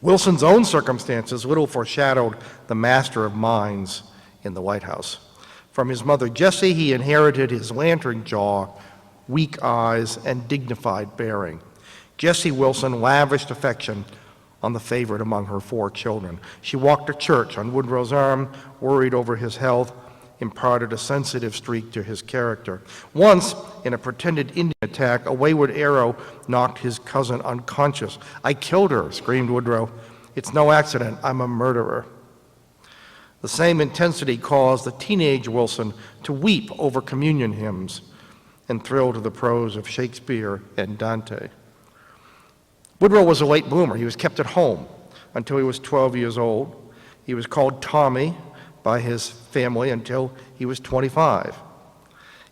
Wilson's own circumstances little foreshadowed the master of minds in the White House. From his mother Jessie, he inherited his lantern jaw, weak eyes, and dignified bearing. Jessie Wilson lavished affection on the favorite among her 4 children. She walked to church on Woodrow's arm, worried over his health, imparted a sensitive streak to his character. Once, in a pretended Indian attack, a wayward arrow knocked his cousin unconscious. "I killed her," screamed Woodrow. "It's no accident, I'm a murderer." The same intensity caused the teenage Wilson to weep over communion hymns and thrill to the prose of Shakespeare and Dante. Woodrow was a late bloomer. He was kept at home until he was 12 years old. He was called Tommy by his family until he was 25.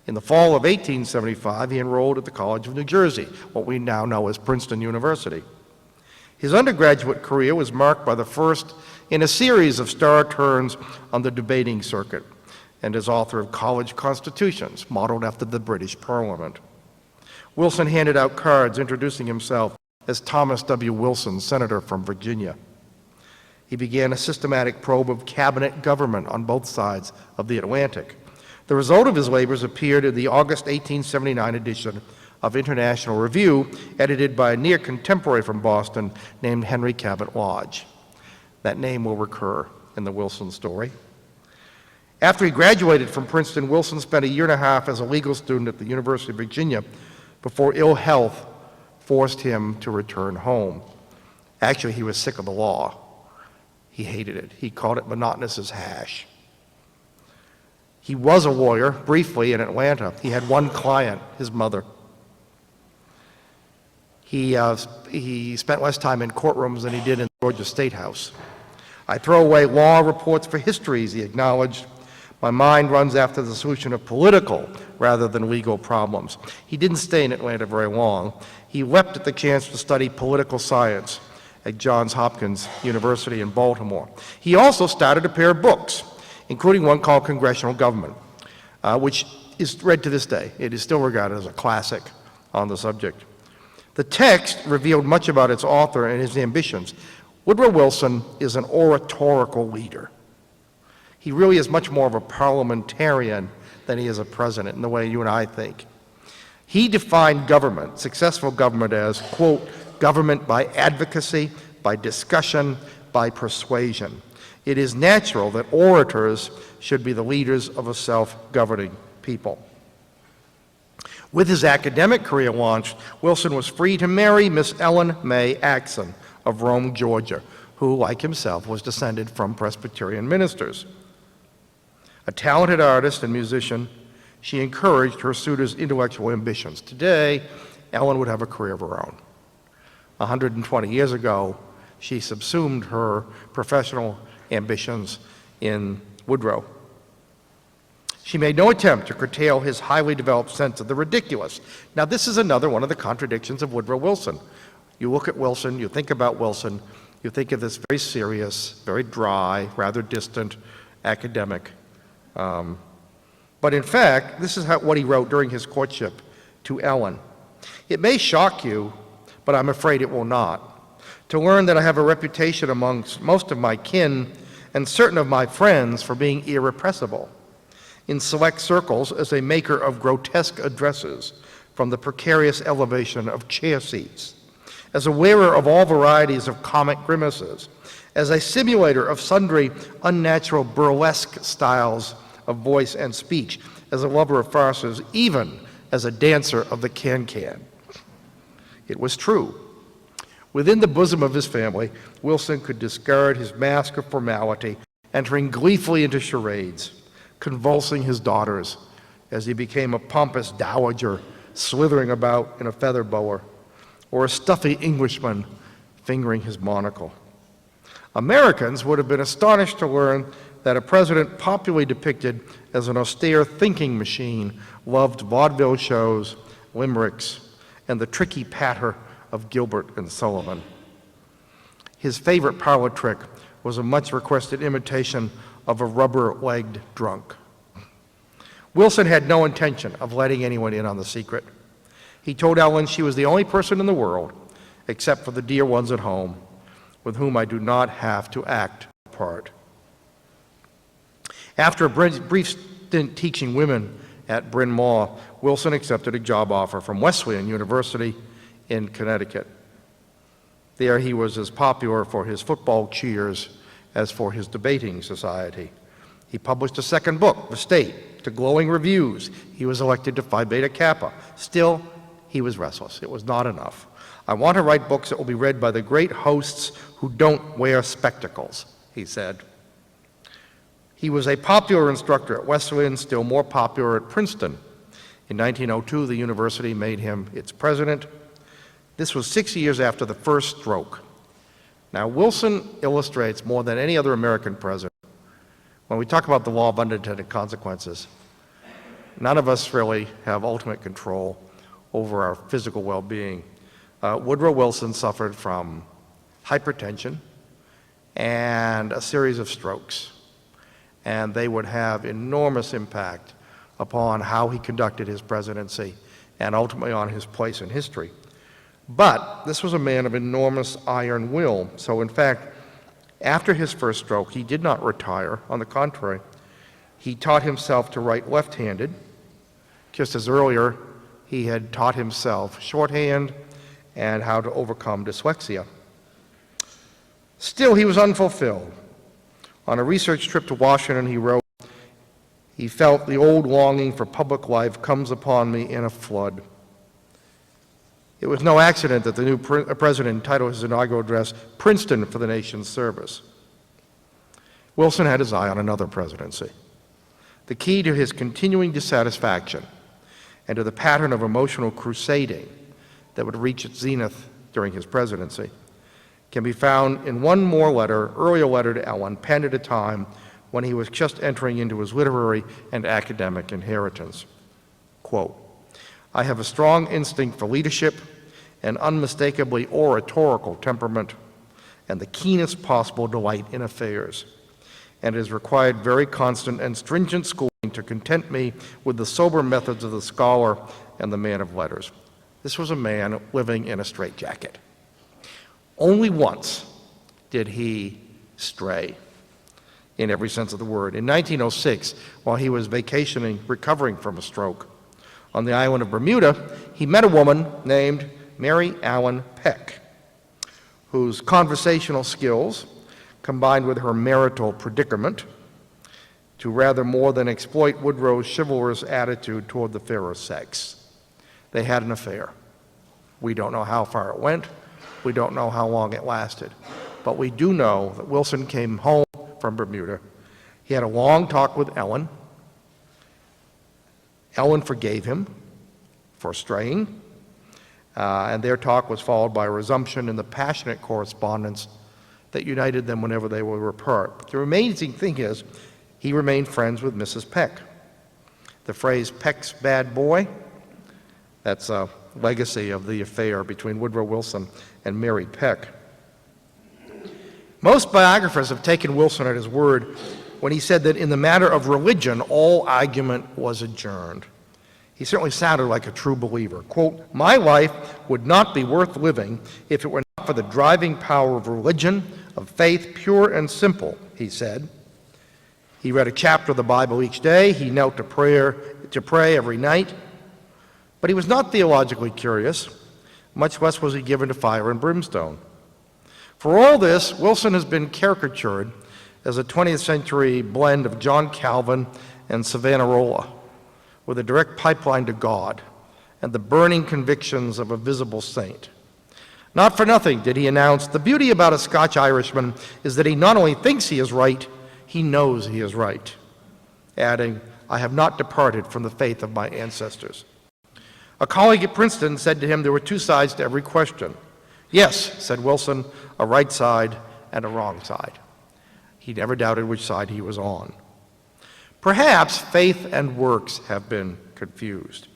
In the fall of 1875, he enrolled at the College of New Jersey, what we now know as Princeton University. His undergraduate career was marked by the first in a series of star turns on the debating circuit, and as author of college constitutions, modeled after the British Parliament. Wilson handed out cards introducing himself as Thomas W. Wilson, Senator from Virginia. He began a systematic probe of cabinet government on both sides of the Atlantic. The result of his labors appeared in the August 1879 edition of International Review, edited by a near contemporary from Boston named Henry Cabot Lodge. That name will recur in the Wilson story. After he graduated from Princeton, Wilson spent a year and a half as a legal student at the University of Virginia before ill health forced him to return home. Actually, he was sick of the law. He hated it. He called it monotonous as hash. He was a lawyer, briefly, in Atlanta. He had one client, his mother. He spent less time in courtrooms than he did in the Georgia State House. "I throw away law reports for histories," he acknowledged. "My mind runs after the solution of political rather than legal problems." He didn't stay in Atlanta very long. He leapt at the chance to study political science at Johns Hopkins University in Baltimore. He also started a pair of books, including one called Congressional Government, which is read to this day. It is still regarded as a classic on the subject. The text revealed much about its author and his ambitions. Woodrow Wilson is an oratorical leader. He really is much more of a parliamentarian than he is a president in the way you and I think. He defined government, successful government, as, quote, government by advocacy, by discussion, by persuasion. It is natural that orators should be the leaders of a self-governing people. With his academic career launched, Wilson was free to marry Miss Ellen May Axon of Rome, Georgia, who, like himself, was descended from Presbyterian ministers. A talented artist and musician, she encouraged her suitor's intellectual ambitions. Today, Ellen would have a career of her own. 120 years ago, she subsumed her professional ambitions in Woodrow. She made no attempt to curtail his highly developed sense of the ridiculous. Now, this is another one of the contradictions of Woodrow Wilson. You look at Wilson, you think about Wilson, you think of this very serious, very dry, rather distant academic. But in fact, this is what he wrote during his courtship to Ellen. "It may shock you, but I'm afraid it will not, to learn that I have a reputation amongst most of my kin and certain of my friends for being irrepressible in select circles as a maker of grotesque addresses from the precarious elevation of chair seats, as a wearer of all varieties of comic grimaces, as a simulator of sundry unnatural burlesque styles of voice and speech, as a lover of farces, even as a dancer of the can-can." It was true. Within the bosom of his family, Wilson could discard his mask of formality, entering gleefully into charades, convulsing his daughters as he became a pompous dowager slithering about in a feather boa, or a stuffy Englishman fingering his monocle. Americans would have been astonished to learn that a president popularly depicted as an austere thinking machine loved vaudeville shows, limericks, and the tricky patter of Gilbert and Sullivan. His favorite parlor trick was a much-requested imitation of a rubber-legged drunk. Wilson had no intention of letting anyone in on the secret. He told Ellen she was the only person in the world, except for the dear ones at home, with whom I do not have to act a part. After a brief stint teaching women at Bryn Mawr, Wilson accepted a job offer from Wesleyan University in Connecticut. There he was as popular for his football cheers as for his debating society. He published a second book, The State, to glowing reviews. He was elected to Phi Beta Kappa. Still, he was restless. It was not enough. I want to write books that will be read by the great hosts who don't wear spectacles, he said. He was a popular instructor at Wesleyan, still more popular at Princeton. In 1902, the university made him its president. This was 6 years after the first stroke. Now, Wilson illustrates more than any other American president, when we talk about the law of unintended consequences, none of us really have ultimate control over our physical well-being. Woodrow Wilson suffered from hypertension and a series of strokes, and they would have enormous impact upon how he conducted his presidency and ultimately on his place in history. But this was a man of enormous iron will. So in fact, after his first stroke, he did not retire. On the contrary, he taught himself to write left-handed, just as earlier he had taught himself shorthand and how to overcome dyslexia. Still, he was unfulfilled. On a research trip to Washington, he wrote, "He felt the old longing for public life comes upon me in a flood." It was no accident that the new president entitled his inaugural address, "Princeton for the Nation's Service." Wilson had his eye on another presidency. The key to his continuing dissatisfaction and to the pattern of emotional crusading that would reach its zenith during his presidency can be found in one more letter, earlier letter to Ellen, penned at a time when he was just entering into his literary and academic inheritance. Quote, "I have a strong instinct for leadership, an unmistakably oratorical temperament, and the keenest possible delight in affairs, and it has required very constant and stringent schooling to content me with the sober methods of the scholar and the man of letters." This was a man living in a straitjacket. Only once did he stray, in every sense of the word. In 1906, while he was vacationing, recovering from a stroke, on the island of Bermuda, he met a woman named Mary Allen Peck, whose conversational skills, combined with her marital predicament, to rather more than exploit Woodrow's chivalrous attitude toward the fairer sex. They had an affair. We don't know how far it went. We don't know how long it lasted. But we do know that Wilson came home from Bermuda. He had a long talk with Ellen. Ellen forgave him for straying, and their talk was followed by a resumption in the passionate correspondence that united them whenever they were apart. The amazing thing is, he remained friends with Mrs. Peck. The phrase "Peck's bad boy," that's a legacy of the affair between Woodrow Wilson and Mary Peck. Most biographers have taken Wilson at his word when he said that in the matter of religion, all argument was adjourned. He certainly sounded like a true believer. Quote, "My life would not be worth living if it were not for the driving power of religion, of faith, pure and simple," he said. He read a chapter of the Bible each day. He knelt to pray every night. But he was not theologically curious, much less was he given to fire and brimstone. For all this, Wilson has been caricatured as a 20th century blend of John Calvin and Savonarola, with a direct pipeline to God and the burning convictions of a visible saint. Not for nothing did he announce, "The beauty about a Scotch Irishman is that he not only thinks he is right, he knows he is right," adding, "I have not departed from the faith of my ancestors." A colleague at Princeton said to him there were two sides to every question. "Yes," said Wilson, "a right side and a wrong side." He never doubted which side he was on. Perhaps faith and works have been confused.